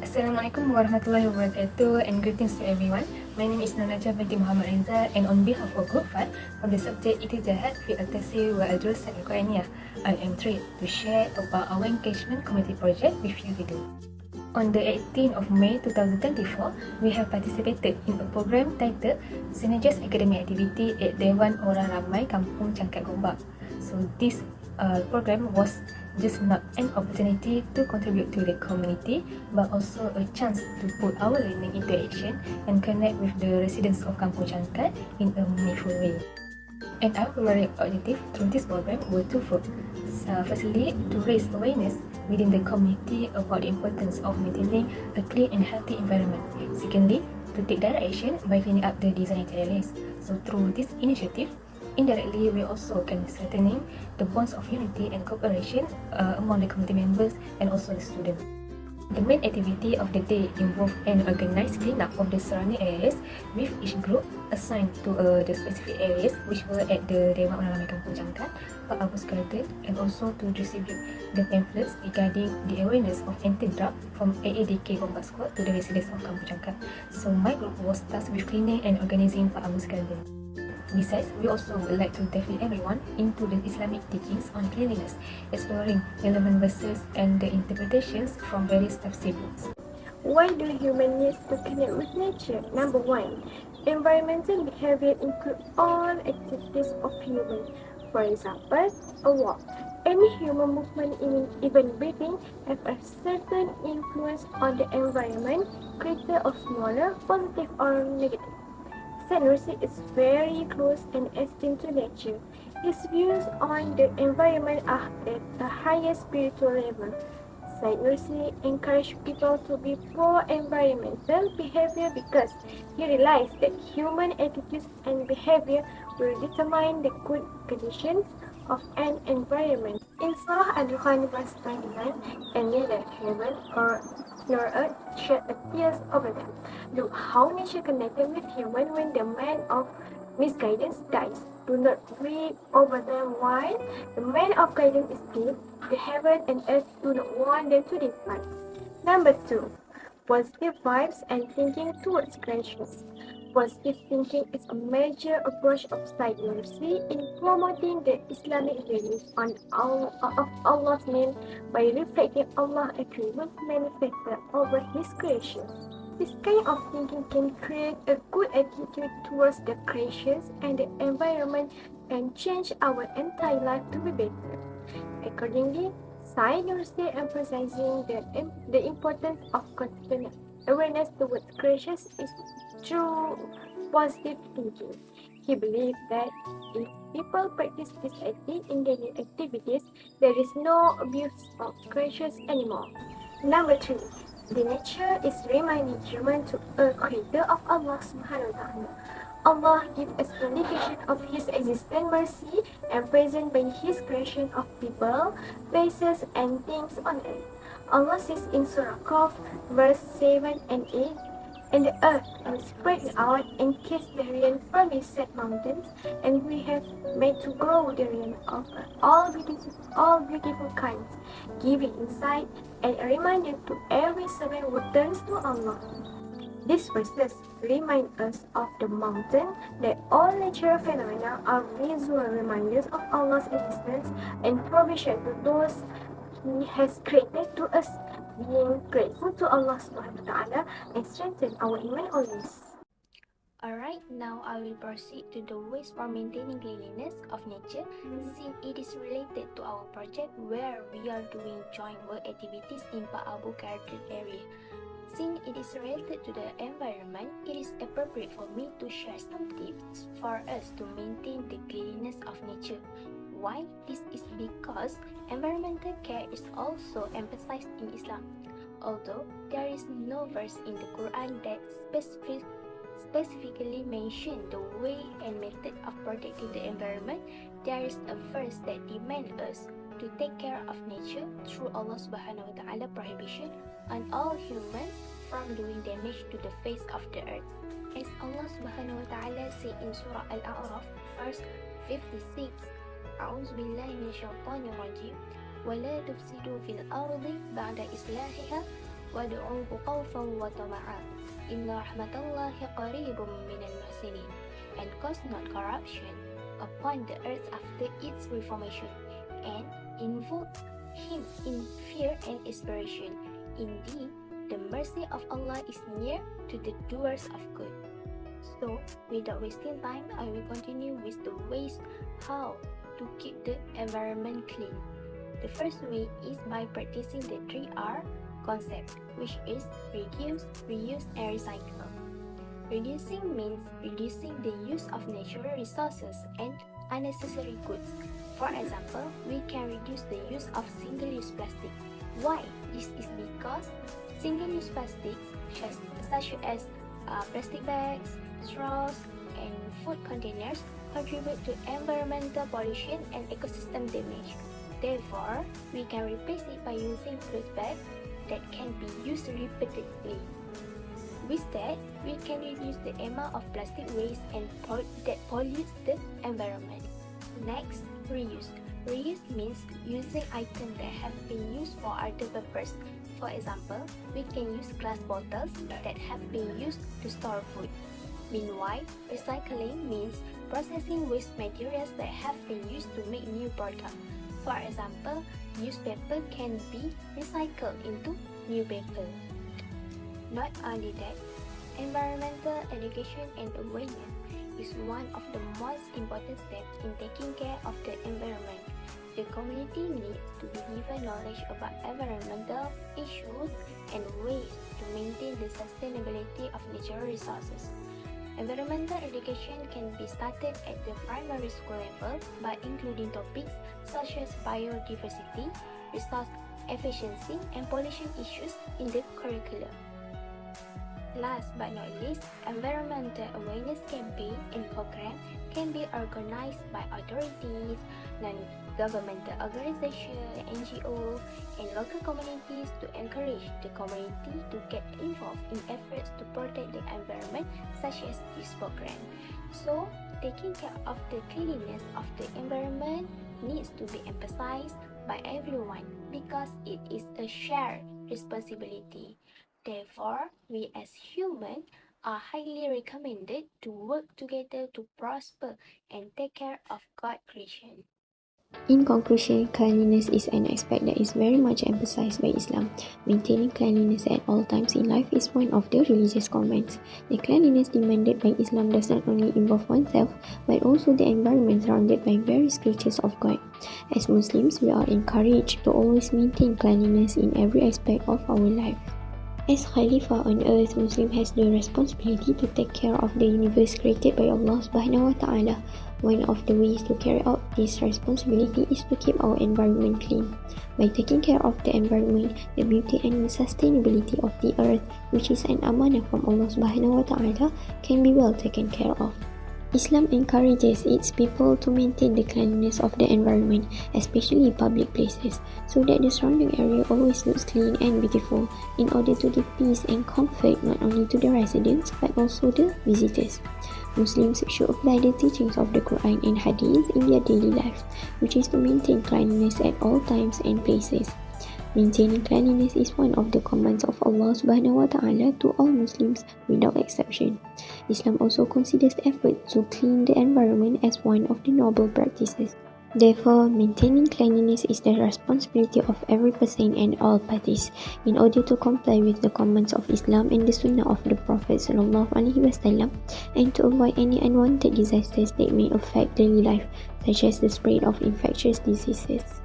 Assalamualaikum warahmatullahi wabarakatuh and greetings to everyone. My name is Nanaja binti Muhammad Reza and on behalf of Group 5 from the subject Itijahat fi Al-Tasir wa Al-Durasat Al-Quraniyah, I am thrilled to share about our engagement community project with you today. On the 18th of May 2024, we have participated in a program titled Synergies Academic Activity at Dewan Orang Ramai Kampung Cangkat Gombak. So this program was just not an opportunity to contribute to the community, but also a chance to put our learning into action and connect with the residents of Kampung Cangkat in a meaningful way. And our primary objective through this program were twofold. Firstly, to raise awareness within the community about the importance of maintaining a clean and healthy environment. Secondly, to take direct action by cleaning up the designated areas. So through this initiative, indirectly we also can strengthening the bonds of unity and cooperation among the community members and also the students. The main activity of the day involved an organized cleanup of the surrounding areas with each group assigned to the specific areas which were at the Dewan Orang Ramai Kampung Cangkat, Pak Abus Garden, and also to distribute the pamphlets regarding the awareness of anti-drug from AADK Gombak Squad to the residents of Kampung Cangkat. So my group was tasked with cleaning and organizing Pak Abus Garden. Besides, we also would like to dive everyone into the Islamic teachings on cleanliness, exploring relevant verses and the interpretations from various tafsir books. Why do humans need to connect with nature? Number 1. Environmental behavior include all activities of humans. For example, a walk. Any human movement, even breathing, have a certain influence on the environment, greater or smaller, positive or negative. Saint Lucy is very close and esteemed to nature. His views on the environment are at the highest spiritual level. Saint Lucy encouraged people to be pro-environmental behavior because he realized that human attitudes and behavior will determine the good conditions of an environment. In Surah Al-Dukhan verse 29, and neither heaven or nor earth shed a tears over them. Look how nature connected with human when the man of misguidance dies. Do not weep over them while the man of guidance is dead. The heaven and earth do not want them to depart. Number 2. Positive vibes and thinking towards creation. Positive thinking is a major approach of Saint Mercy in promoting the Islamic values of Allah's name by reflecting Allah's attributes manifested over His creation. This kind of thinking can create a good attitude towards the creations and the environment and change our entire life to be better. Accordingly, Saint Mercy emphasizing the importance of constant awareness towards creations is through positive thinking. He believed that if people practice this ethic in daily activities, there is no abuse of creatures anymore. Number 3. The nature is reminding human to a creator of Allah subhanahu wa ta'ala. Allah gives us indication of His existent mercy and present by His creation of people, places, and things on earth. Allah says in Surah Qaf, verse 7 and 8, and the earth will spread out and kiss the rain from its set mountains, and we have made to grow the rain of all beautiful kinds, giving insight and a reminder to every servant who turns to Allah. These verses remind us of the mountain, that all natural phenomena are visual reminders of Allah's existence and provision to those He has created to us. Being grateful to Allah subhanahu wa ta'ala and strengthen our iman always. Alright, now I will proceed to the ways for maintaining cleanliness of nature, since it is related to our project where we are doing joint work activities in Pak Abu Garden area. Since it is related to the environment, it is appropriate for me to share some tips for us to maintain the cleanliness of nature. Why? This is because environmental care is also emphasized in Islam. Although there is no verse in the Quran that specifically mention the way and method of protecting the environment, there is a verse that demands us to take care of nature through Allah subhanahu wa ta'ala prohibition on all humans from doing damage to the face of the earth. As Allah subhanahu wa ta'ala said in Surah Al-A'raf, verse 56, أعوذ بالله من الشيطان الرجيم ولا تفسدوا في الأرض بعد إصلاحها وَادْعُوهُ خَوْفًا وَطَمَعًا إِنَّ رَحْمَةَ اللَّهِ قَرِيبٌ مِنَ الْمُحْسِنِينَ, and cause not corruption upon the earth after its reformation, and invoke Him in fear and aspiration. Indeed, the mercy of Allah is near to the doers of good. So, without wasting time, I will continue with the ways how to keep the environment clean. The first way is by practicing the 3R concept, which is reduce, reuse, and recycle. Reducing means reducing the use of natural resources and unnecessary goods. For example, we can reduce the use of single-use plastic. Why? This is because single-use plastics such as plastic bags, straws, and food containers contribute to environmental pollution and ecosystem damage. Therefore, we can replace it by using cloth bags that can be used repeatedly. With that, we can reduce the amount of plastic waste and that pollutes the environment. Next, reuse. Reuse means using items that have been used for other purpose. For example, we can use glass bottles that have been used to store food. Meanwhile, recycling means processing waste materials that have been used to make new products. For example, newspaper can be recycled into new paper. Not only that, environmental education and awareness is one of the most important steps in taking care of the environment. The community needs to be given knowledge about environmental issues and ways to maintain the sustainability of natural resources. Environmental education can be started at the primary school level by including topics such as biodiversity, resource efficiency, and pollution issues in the curriculum. Last but not least, environmental awareness campaign and program can be organized by authorities, non-governmental organizations, NGOs, and local communities to encourage the community to get involved in efforts to protect the environment, such as this program. So, taking care of the cleanliness of the environment needs to be emphasized by everyone because it is a shared responsibility. Therefore, we as humans are highly recommended to work together to prosper and take care of God's creation. In conclusion, cleanliness is an aspect that is very much emphasized by Islam. Maintaining cleanliness at all times in life is one of the religious commands. The cleanliness demanded by Islam does not only involve oneself, but also the environment surrounded by various creatures of God. As Muslims, we are encouraged to always maintain cleanliness in every aspect of our life. As Khalifah on earth, Muslim has the responsibility to take care of the universe created by Allah Subhanahu wa Ta'ala. One of the ways to carry out this responsibility is to keep our environment clean. By taking care of the environment, the beauty and the sustainability of the earth, which is an amanah from Allah Subhanahu wa Ta'ala, can be well taken care of. Islam encourages its people to maintain the cleanliness of the environment, especially public places, so that the surrounding area always looks clean and beautiful, in order to give peace and comfort not only to the residents but also the visitors. Muslims should apply the teachings of the Quran and Hadith in their daily life, which is to maintain cleanliness at all times and places. Maintaining cleanliness is one of the commands of Allah Subhanahu wa Ta'ala to all Muslims without exception. Islam also considers effort to clean the environment as one of the noble practices. Therefore, maintaining cleanliness is the responsibility of every person and all parties in order to comply with the commands of Islam and the Sunnah of the Prophet ﷺ, and to avoid any unwanted disasters that may affect daily life, such as the spread of infectious diseases.